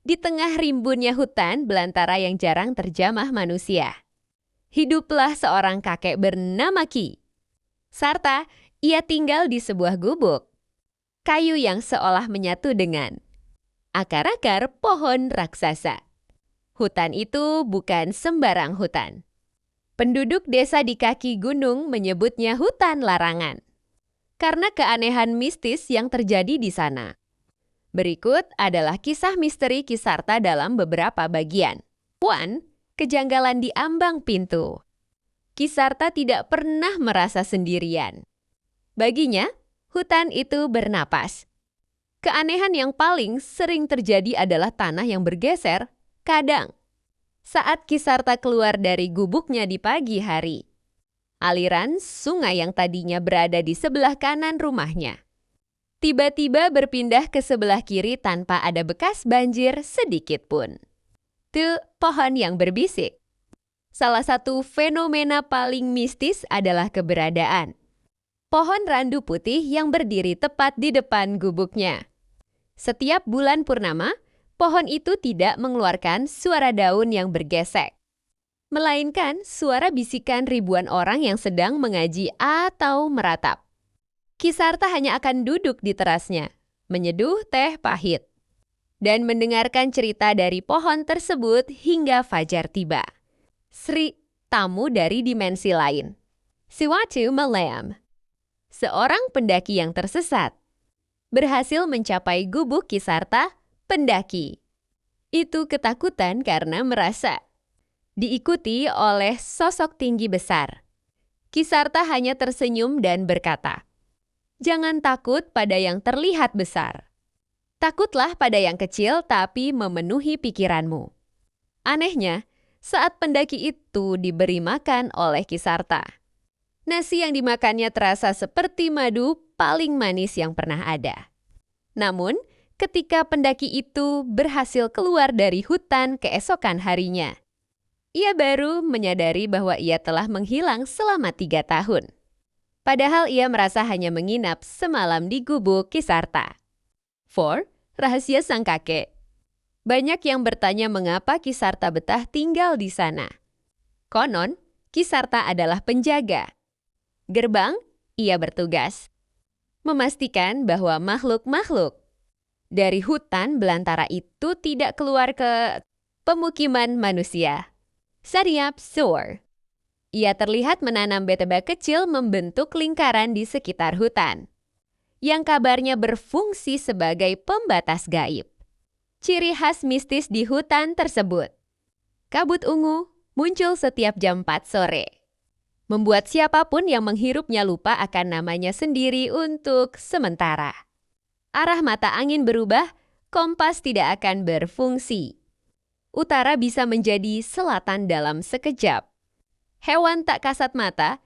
Di tengah rimbunnya hutan belantara yang jarang terjamah manusia, hiduplah seorang kakek bernama Ki. Sarta, ia tinggal di sebuah gubuk, kayu yang seolah menyatu dengan akar-akar pohon raksasa. Hutan itu bukan sembarang hutan. Penduduk desa di kaki gunung menyebutnya hutan larangan, karena keanehan mistis yang terjadi di sana. Berikut adalah kisah misteri Ki Sarta dalam beberapa bagian. 1. Kejanggalan di ambang pintu. Ki Sarta tidak pernah merasa sendirian. Baginya, hutan itu bernapas. Keanehan yang paling sering terjadi adalah tanah yang bergeser, kadang saat Ki Sarta keluar dari gubuknya di pagi hari. Aliran sungai yang tadinya berada di sebelah kanan rumahnya tiba-tiba berpindah ke sebelah kiri tanpa ada bekas banjir sedikit pun. Tuh, pohon yang berbisik. Salah satu fenomena paling mistis adalah keberadaan pohon randu putih yang berdiri tepat di depan gubuknya. Setiap bulan purnama, pohon itu tidak mengeluarkan suara daun yang bergesek, melainkan suara bisikan ribuan orang yang sedang mengaji atau meratap. Ki Sarta hanya akan duduk di terasnya, menyeduh teh pahit, dan mendengarkan cerita dari pohon tersebut hingga fajar tiba. Sri, tamu dari dimensi lain. Suatu malam, seorang pendaki yang tersesat berhasil mencapai gubuk Ki Sarta. Pendaki itu ketakutan karena merasa diikuti oleh sosok tinggi besar. Ki Sarta hanya tersenyum dan berkata, "Jangan takut pada yang terlihat besar. Takutlah pada yang kecil tapi memenuhi pikiranmu." Anehnya, saat pendaki itu diberi makan oleh Ki Sarta, nasi yang dimakannya terasa seperti madu paling manis yang pernah ada. Namun, ketika pendaki itu berhasil keluar dari hutan keesokan harinya, ia baru menyadari bahwa ia telah menghilang selama 3 tahun. Padahal ia merasa hanya menginap semalam di gubuk Ki Sarta. 4. Rahasia sang kakek. Banyak yang bertanya mengapa Ki Sarta betah tinggal di sana. Konon, Ki Sarta adalah penjaga gerbang. Ia bertugas memastikan bahwa makhluk-makhluk dari hutan belantara itu tidak keluar ke pemukiman manusia. Sariap Soar. Ia terlihat menanam betebak kecil membentuk lingkaran di sekitar hutan, yang kabarnya berfungsi sebagai pembatas gaib. Ciri khas mistis di hutan tersebut. Kabut ungu muncul setiap jam 4 sore, membuat siapapun yang menghirupnya lupa akan namanya sendiri untuk sementara. Arah mata angin berubah, kompas tidak akan berfungsi. Utara bisa menjadi selatan dalam sekejap. Hewan tak kasat mata